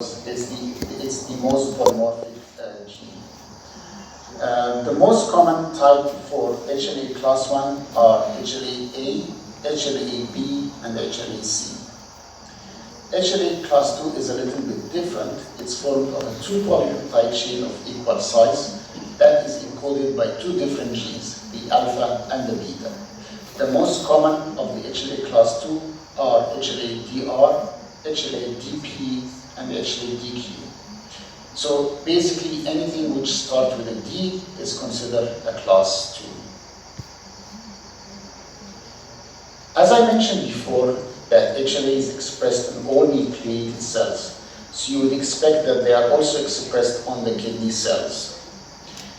It's the most polymorphic gene. The most common type for HLA class 1 are HLA-A, HLA-B, and HLA-C. HLA class 2 is a little bit different. It's formed of a two polypeptide chain of equal size that is encoded by two different genes, the alpha and the beta. The most common of the HLA class 2 are HLA-DR, HLA-DP, and HLA-DQ. So basically anything which starts with a D is considered a class 2. As I mentioned before, that HLA is expressed in all nucleated cells. So you would expect that they are also expressed on the kidney cells.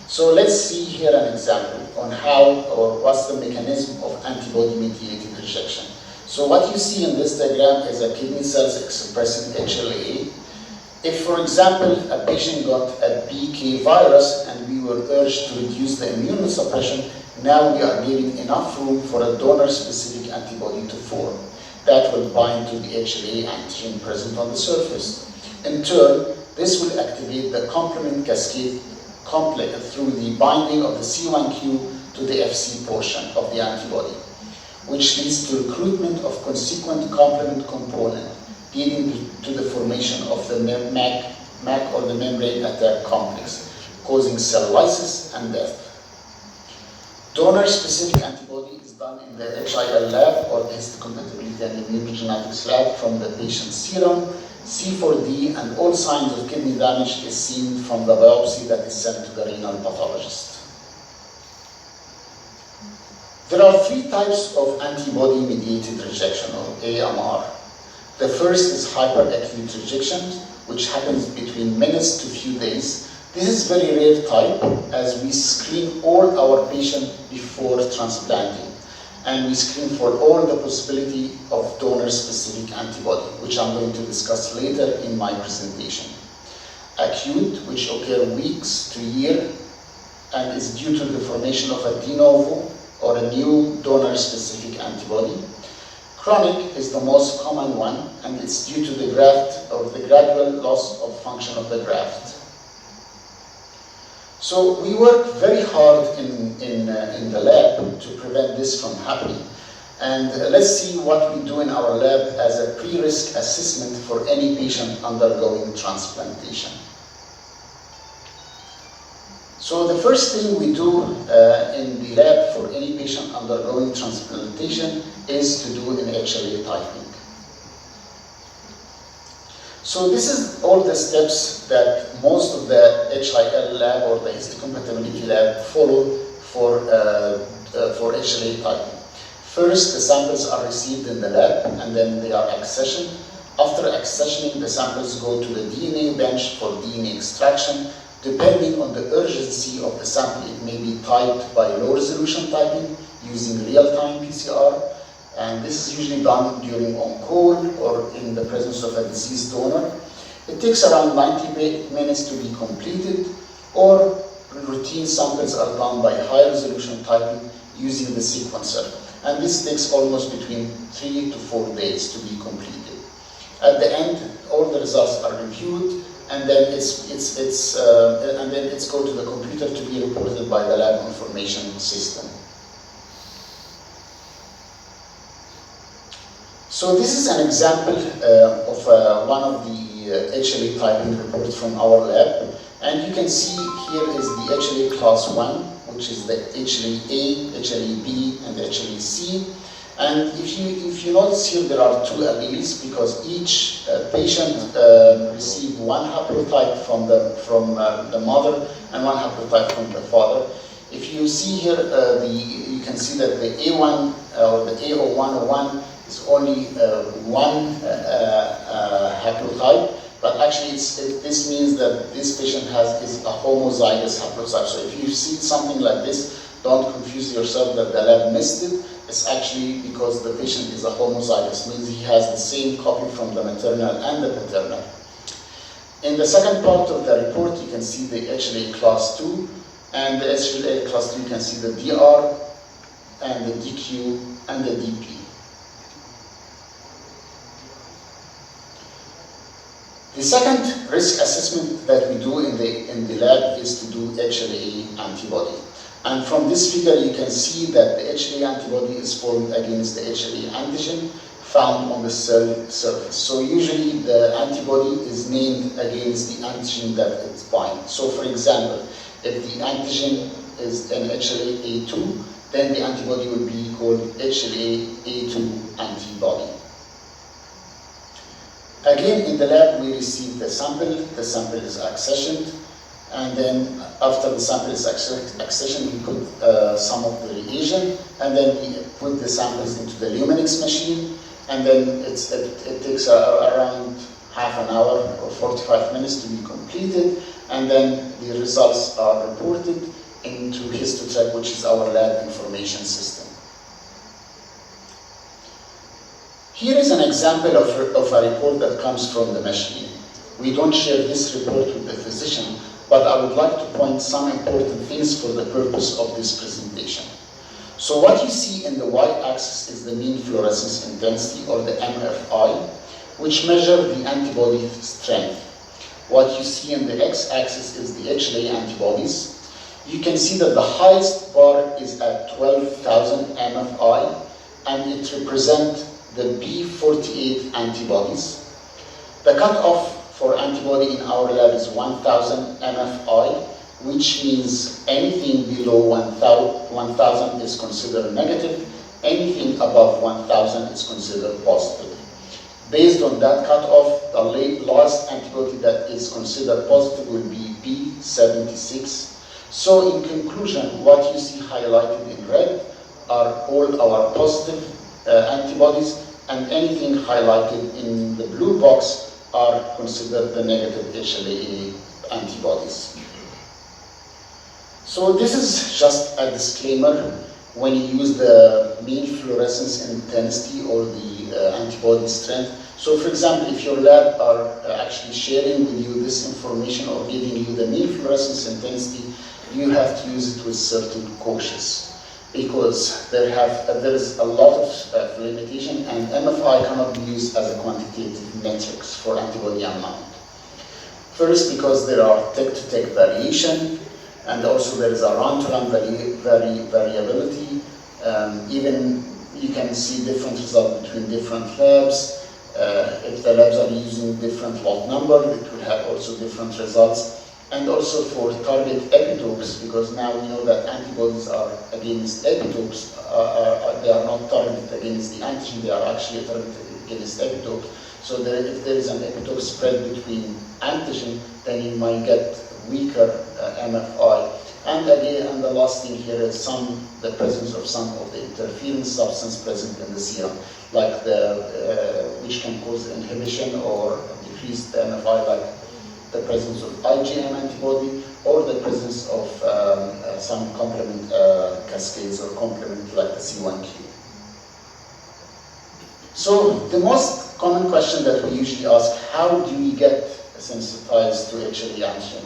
So let's see here an example on how or what's the mechanism of antibody-mediated rejection. So what you see in this diagram is a kidney cells expressing HLA. If, for example, a patient got a BK virus and we were urged to reduce the immunosuppression, now we are giving enough room for a donor-specific antibody to form that will bind to the HLA antigen present on the surface. In turn, this will activate the complement cascade complex through the binding of the C1q to the FC portion of the antibody, which leads to recruitment of consequent complement component, leading to the formation of the MAC or the membrane attack complex, causing cell lysis and death. Donor-specific antibody is done in the HIL lab or the histocompatibility and immunogenetics lab from the patient's serum, C4D, and all signs of kidney damage is seen from the biopsy that is sent to the renal pathologist. There are three types of antibody-mediated rejection, or AMR. The first is hyperacute rejection, which happens between minutes to few days. This is a very rare type, as we screen all our patients before transplanting, and we screen for all the possibility of donor-specific antibody, which I'm going to discuss later in my presentation. Acute, which occur weeks to year, and is due to the formation of a de novo or a new donor-specific antibody. Chronic is the most common one, and it's due to the graft or the gradual loss of function of the graft. So we work very hard in the lab to prevent this from happening. And let's see what we do in our lab as a pre-risk assessment for any patient undergoing transplantation. So the first thing we do in the lab for any patient undergoing transplantation is to do an HLA typing. So this is all the steps that most of the HIL lab or the histocompatibility lab follow for HLA typing. First, the samples are received in the lab and then they are accessioned. After accessioning, the samples go to the DNA bench for DNA extraction. Depending on the urgency of the sample, it may be typed by low resolution typing using real-time PCR. And this is usually done during on-call or in the presence of a deceased donor. It takes around 90 minutes to be completed, or routine samples are done by high-resolution typing using the sequencer. And this takes almost between 3 to 4 days to be completed. At the end, all the results are reviewed, and then it's go to the computer to be reported by the lab information system. So this is an example of one of the HLA typing reports from our lab. And you can see here is the HLA class 1, which is the HLA-A, HLA-B, and the HLA-C. And if you notice here, there are two alleles because each patient received one haplotype from the mother and one haplotype from the father. If you see here, you can see that the A1 or the A0101 is only one haplotype, but actually this means that this patient is a homozygous haplotype. So if you see something like this, don't confuse yourself that the lab missed it. It's actually because the patient is a homozygous, means he has the same copy from the maternal and the paternal. In the second part of the report, you can see the HLA class 2, and the HLA class 2, you can see the DR, and the DQ, and the DP. The second risk assessment that we do in the lab is to do HLA antibody. And from this figure you can see that the HLA antibody is formed against the HLA antigen found on the cell surface. So usually the antibody is named against the antigen that it binds. So for example, if the antigen is an HLA-A2, then the antibody will be called HLA-A2 antibody. Again, in the lab, we receive the sample is accessioned, and then after the sample is accessioned, we put some of the reagent, and then we put the samples into the Luminix machine, and then it takes around half an hour or 45 minutes to be completed, and then the results are reported into HistoTrack, which is our lab information system. Here is an example of a report that comes from the machine. We don't share this report with the physician, but I would like to point some important things for the purpose of this presentation. So what you see in the y-axis is the mean fluorescence intensity, or the MFI, which measure the antibody strength. What you see in the x-axis is the HLA antibodies. You can see that the highest bar is at 12,000 MFI, and it represents the B48 antibodies. The cutoff for antibody in our lab is 1,000 MFI, which means anything below 1,000 is considered negative, anything above 1,000 is considered positive. Based on that cutoff, the last antibody that is considered positive will be B76. So in conclusion, what you see highlighted in red are all our positive antibodies, and anything highlighted in the blue box are considered the negative HLA antibodies. So this is just a disclaimer when you use the mean fluorescence intensity or the antibody strength. So for example, if your lab are actually sharing with you this information or giving you the mean fluorescence intensity, you have to use it with certain cautious, because there is a lot of limitation, and MFI cannot be used as a quantitative metrics for antibody amount. First, because there are tech-to-tech variation, and also there is a run-to-run variability. Even you can see different results between different labs. If the labs are using different lot number, it will have also different results. And also for target epitopes, because now we know that antibodies are against epitopes, they are not targeted against the antigen, they are actually targeted against epitopes. So if there is an epitope spread between antigen, then you might get weaker MFI. And again, and the last thing here is the presence of some of the interference substance present in the serum, like which can cause inhibition or decrease the MFI, like the presence of IgM antibody, or the presence of some complement cascades or complement like the C1q. So the most common question that we usually ask, how do we get sensitized to HLA antigen?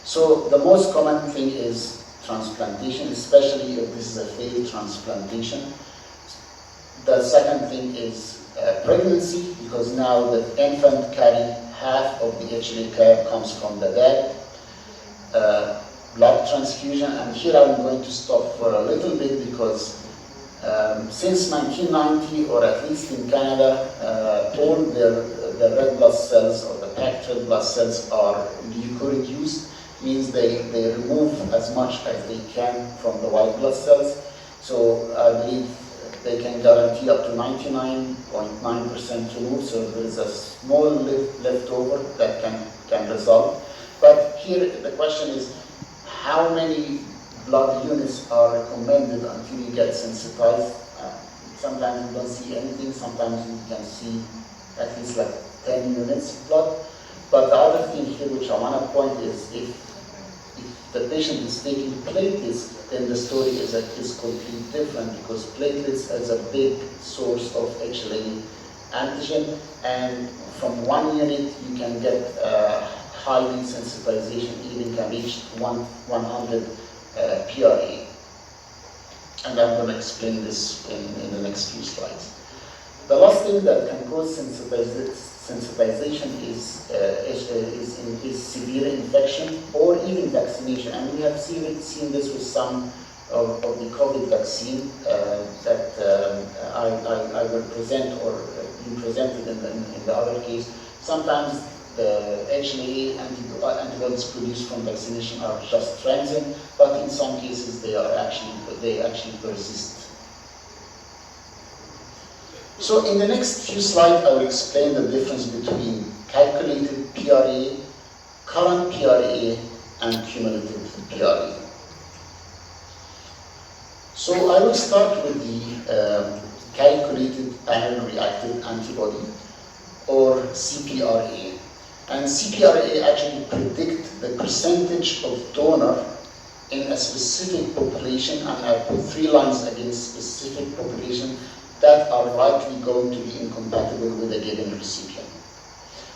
So the most common thing is transplantation, especially if this is a failed transplantation. The second thing is pregnancy, because now the infant carry half of the HLA carrier comes from the dad. Blood transfusion, and here I'm going to stop for a little bit because since 1990, or at least in Canada, all the red blood cells or the packed red blood cells are leukoreduced, means they remove as much as they can from the white blood cells. So I believe they can guarantee up to 99.9% remove, so there is a small leftover that can resolve. But here the question is, how many blood units are recommended until you get sensitized? Sometimes you don't see anything, sometimes you can see at least like 10 units of blood. But the other thing here which I want to point is, if the patient is taking platelets, then the story is completely different, because platelets is a big source of HLA antigen, and from 1 unit you can get highly sensitization, even can reach 100 PRA. And I'm going to explain this in the next few slides. The last thing that can cause sensitization is severe infection or even vaccination. And we have seen this with some of the COVID vaccine that I will present or been presented in the other case. Sometimes the HLA antibodies produced from vaccination are just transient, but in some cases they actually persist. So in the next few slides, I will explain the difference between calculated PRA, current PRA, and cumulative PRA. So I will start with the calculated panel reactive antibody, or CPRA. And CPRA actually predicts the percentage of donor in a specific population, and I put 3 lines against specific population that are likely going to be incompatible with a given recipient.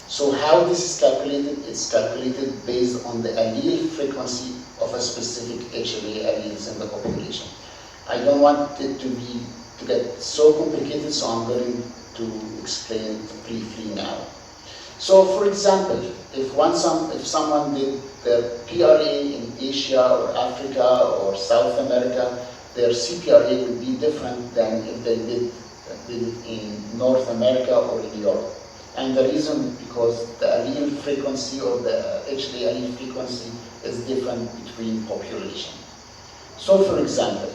So how this is calculated? It's calculated based on the allele frequency of a specific HLA alleles in the population. I don't want it to get so complicated, so I'm going to explain it briefly now. So for example, if someone did their PRA in Asia or Africa or South America, their CPRA would be different than if they did it in North America or in Europe. And the reason, because the allele frequency or the HLA allele frequency is different between population. So for example,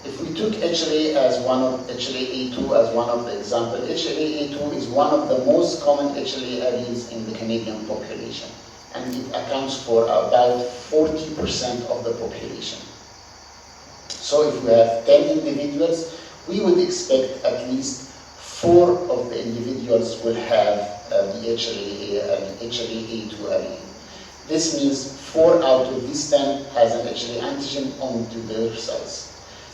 if we took HLA HLA-A2 as one of the example, HLA-A2 is one of the most common HLA alleles in the Canadian population, and it accounts for about 40% of the population. So if we have 10 individuals, we would expect at least 4 of the individuals will have the HLA-A2 allele. This means 4 out of these 10 has an HLA antigen onto their cells.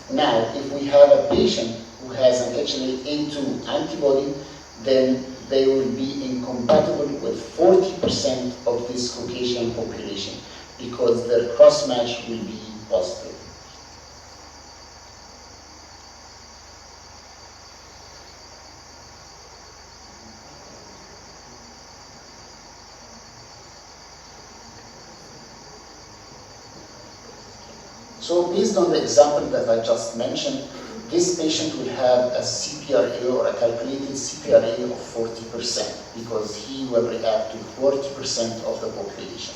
Now, if we have a patient who has an HLA-A2 antibody, then they will be incompatible with 40% of this Caucasian population because their cross-match will be positive. So based on the example that I just mentioned, this patient will have a CPRA or a calculated CPRA of 40% because he will react to 40% of the population.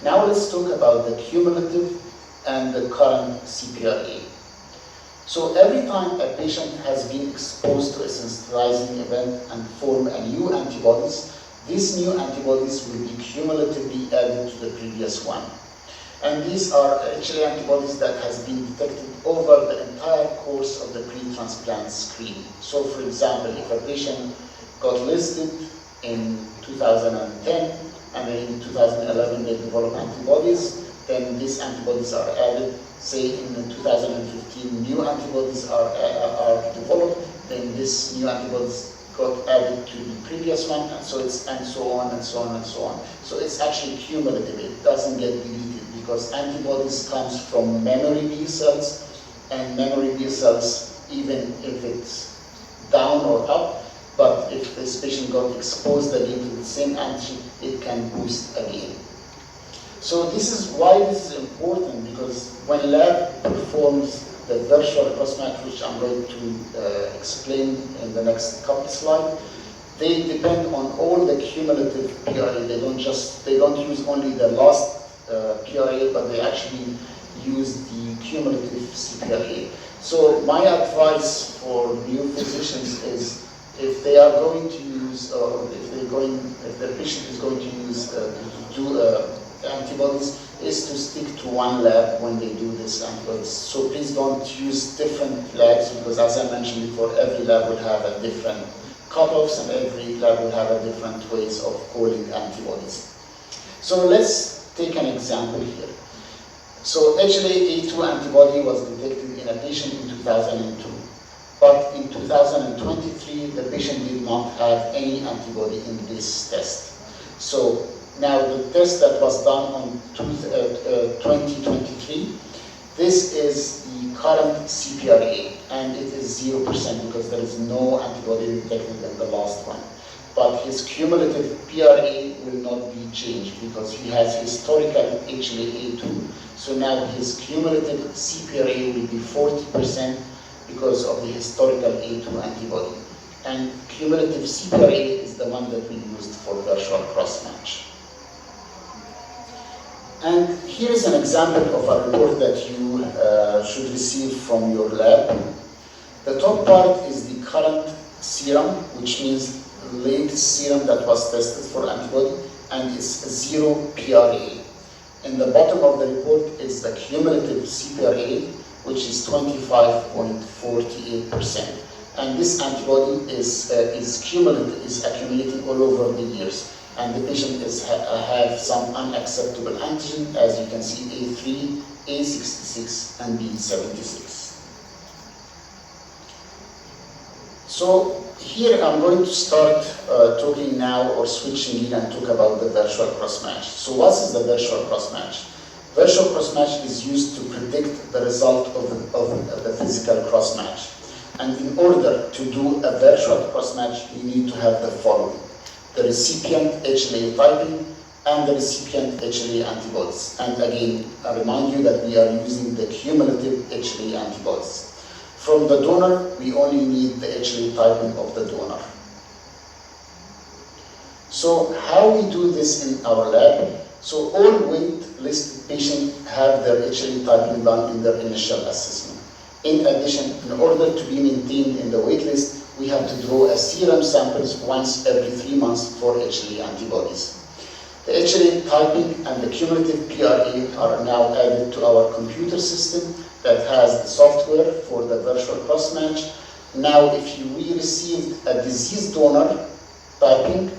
Now let's talk about the cumulative and the current CPRA. So every time a patient has been exposed to a sensitizing event and form a new antibodies, these new antibodies will be cumulatively added to the previous one. And these are HLA antibodies that has been detected over the entire course of the pre-transplant screen. So for example, if a patient got listed in 2010 and then in 2011 they developed antibodies, then these antibodies are added. Say in 2015 new antibodies are developed, then this new antibodies got added to the previous one, and so on and so on and so on. So it's actually cumulative, it doesn't get deleted, because antibodies comes from memory B cells, and memory B cells, even if it's down or up, but if this patient got exposed again to the same antigen, it can boost again. So this is why this is important, because when lab performs the virtual cross-match, which I'm going to explain in the next couple slides, they depend on all the cumulative PRA. They don't use only the last PRA, but they actually use the cumulative CPRA. So my advice for new physicians is, if they are going to use, or if the patient is going to use antibodies, is to stick to one lab when they do this antibodies. So please don't use different labs, because as I mentioned before, every lab will have a different cutoffs and every lab will have a different ways of calling antibodies. So let's take an example here. So HLA-A2 antibody was detected in a patient in 2002. But in 2023, the patient did not have any antibody in this test. So now the test that was done on 2023, this is the current CPRA, and it is 0% because there is no antibody detected in the last one. but his cumulative PRA will not be changed because he has historical HLA-A2. So now his cumulative CPRA will be 40% because of the historical A2 antibody. And cumulative CPRA is the one that we used for virtual cross-match. And here is an example of a report that you should receive from your lab. The top part is the current serum, which means the latest serum that was tested for antibody, and it's 0 PRA. In the bottom of the report is the cumulative CPRA, which is 25.48%. And this antibody is accumulating all over the years. And the patient have some unacceptable antigen, as you can see, A3, A66, and B76. So here I'm going to start talking now, or switching gear, and talk about the virtual cross-match. So what is the virtual cross-match? Virtual cross-match is used to predict the result of the physical cross-match. And in order to do a virtual cross-match, you need to have the following: the recipient HLA typing and the recipient HLA antibodies. And again, I remind you that we are using the cumulative HLA antibodies. From the donor, we only need the HLA typing of the donor. So how we do this in our lab? So all wait-listed patients have their HLA typing done in their initial assessment. In addition, in order to be maintained in the wait list, we have to draw a serum samples once every 3 months for HLA antibodies. The HLA typing and the cumulative PRA are now added to our computer system that has the software for the virtual cross-match. Now, if we received a deceased donor typing,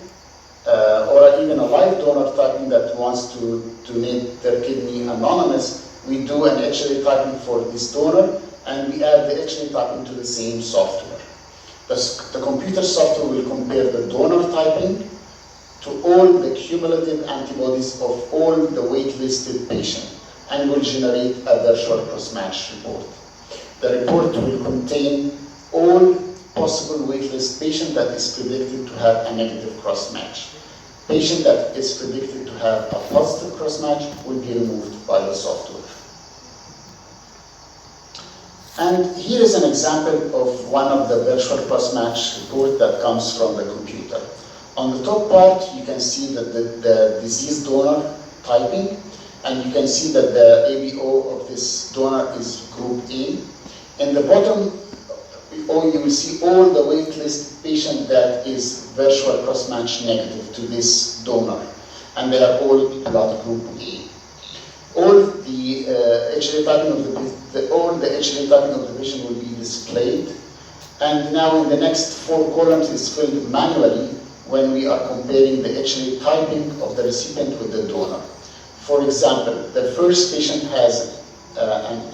or even a live donor typing that wants to donate their kidney anonymous, we do an HLA typing for this donor, and we add the HLA typing to the same software. The computer software will compare the donor typing to all the cumulative antibodies of all the wait-listed patients and will generate a virtual cross-match report. The report will contain all possible wait-list patient that is predicted to have a negative cross-match. Patient that is predicted to have a positive cross-match will be removed by the software. And here is an example of one of the virtual cross-match report that comes from the computer. On the top part, you can see that the deceased donor typing, and you can see that the ABO of this donor is group A. In the bottom, you will see all the wait-list patient that is virtual cross-match negative to this donor, and they are all blood group A. All the HLA typing of the HLA typing of the patient will be displayed, and now in the next 4 columns is filled manually when we are comparing the HLA typing of the recipient with the donor. For example, the first patient has an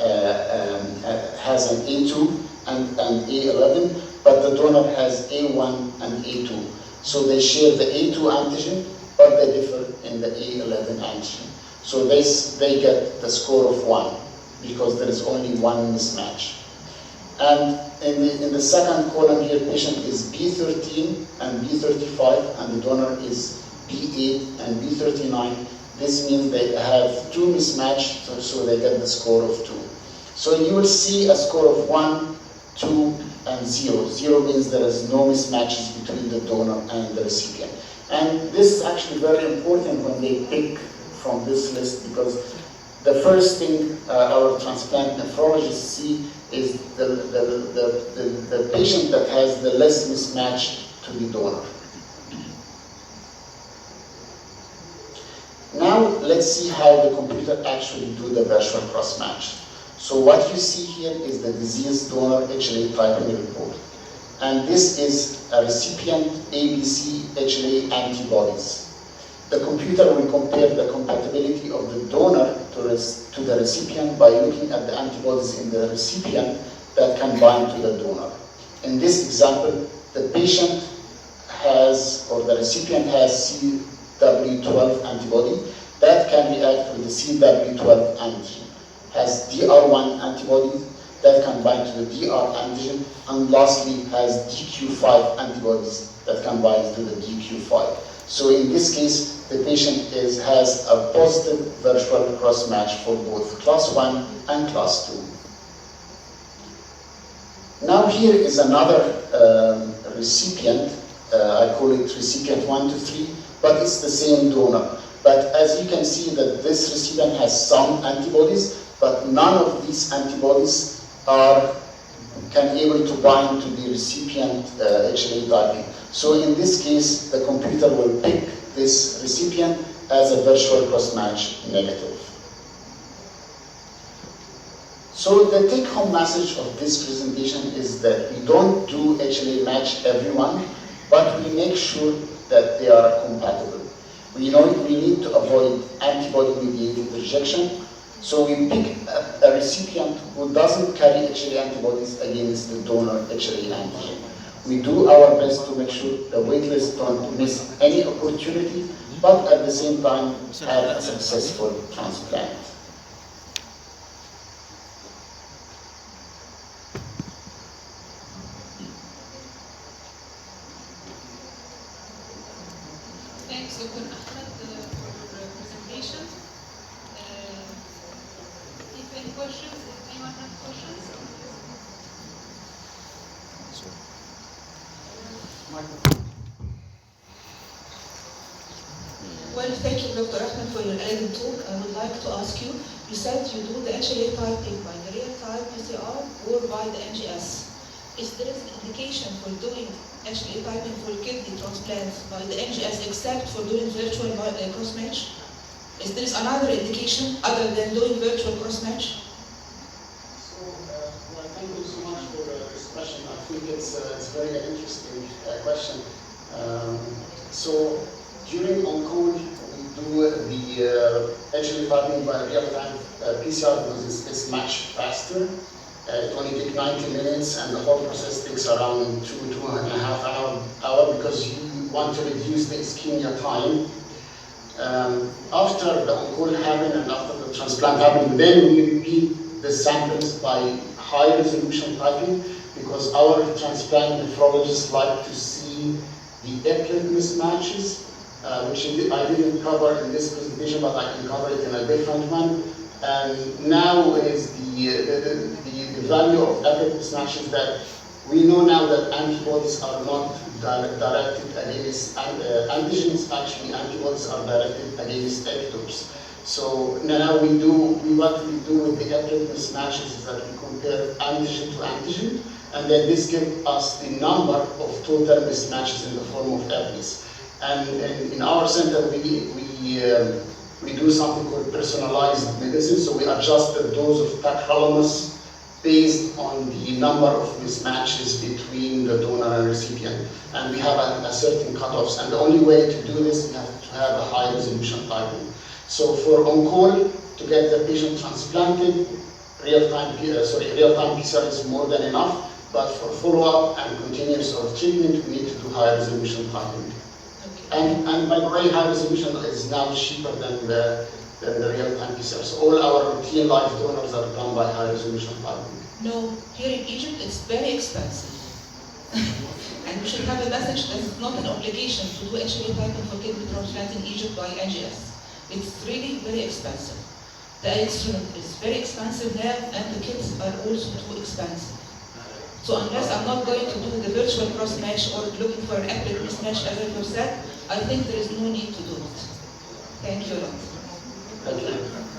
A2 and an A11, but the donor has A1 and A2. So they share the A2 antigen, but they differ in the A11 antigen. So they get the score of 1 because there is only one mismatch. And in the second column here, patient is B13 and B35, and the donor is B8 and B39. This means they have 2 mismatch, so they get the score of 2. So you will see a score of 1, 2, and 0. 0 means there is no mismatches between the donor and the recipient. And this is actually very important when they pick from this list, because the first thing our transplant nephrologists see is the patient that has the less mismatch to the donor. Now let's see how the computer actually do the virtual cross-match. So what you see here is the disease donor HLA typing report. And this is a recipient ABC HLA antibodies. The computer will compare the compatibility of the donor to the recipient by looking at the antibodies in the recipient that can bind to the donor. In this example, the patient has, or the recipient has CW12 antibody that can react with the CW12 antigen, has DR1 antibody that can bind to the DR antigen, and lastly has DQ5 antibodies that can bind to the DQ5. So in this case, the patient has a positive virtual cross-match for both class 1 and class 2. Now here is another recipient. I call it recipient 1 to 3, but it's the same donor. But as you can see that this recipient has some antibodies, but none of these antibodies can able to bind to the recipient HLA typing. So in this case, the computer will pick this recipient as a virtual cross-match negative. So the take-home message of this presentation is that we don't do HLA match everyone, but we make sure that they are compatible. We know we need to avoid antibody-mediated rejection, so we pick a recipient who doesn't carry HLA antibodies against the donor HLA antigen. We do our best to make sure the waitlist don't miss any opportunity, but at the same time have a successful transplant. Thanks, Dr. Ahmed, for your presentation. If any questions, if anyone has questions? Well, thank you, Dr. Ahmed, for your elegant talk. I would like to ask you, you said you do the HLA typing by the real-time PCR or by the NGS. Is there an indication for doing HLA typing for kidney transplants by the NGS except for doing virtual cross-match? Is there another indication other than doing virtual cross-match? So, well, thank you so much for this question. I think it's a very interesting question. So, during on-call, we do the HLA typing by real-time PCR because it's much faster. It only takes 90 minutes, and the whole process takes around 2.5 hours because you want to reduce the ischemia time. After the on-call happened and after the transplant happened, then we repeat the samples by high-resolution typing because our transplant nephrologists like to see the eplet mismatches, which I didn't cover in this presentation, but I can cover it in a different one. And now is the value of eplet mismatches that we know now that antibodies are not directed against antigens. Actually, antibodies are directed against epitopes. So now what we do with the eplet mismatches is that we compare antigen to antigen, and then this gives us the number of total mismatches in the form of eplets. And in our center, we do something called personalized medicine. So we adjust the dose of tacrolimus based on the number of mismatches between the donor and recipient. And we have a certain cutoffs. And the only way to do this, we have to have a high resolution typing. So for on-call, to get the patient transplanted, real-time PCR is more than enough. But for follow-up and continuous of treatment, we need to do high resolution typing. And by the way, high resolution is now cheaper than the real-time PCR. So all our routine life donors are done by high resolution typing. No, here in Egypt it's very expensive. And we should have a message that it's not an obligation to do HLA typing for kidney transplant in Egypt by NGS. It's really very expensive. The instrument is very expensive now, and the kits are also too expensive. So unless I'm not going to do the virtual cross-match or looking for an eplet mismatch, as I have said, I think there is no need to do it. Thank you a lot. Thank you.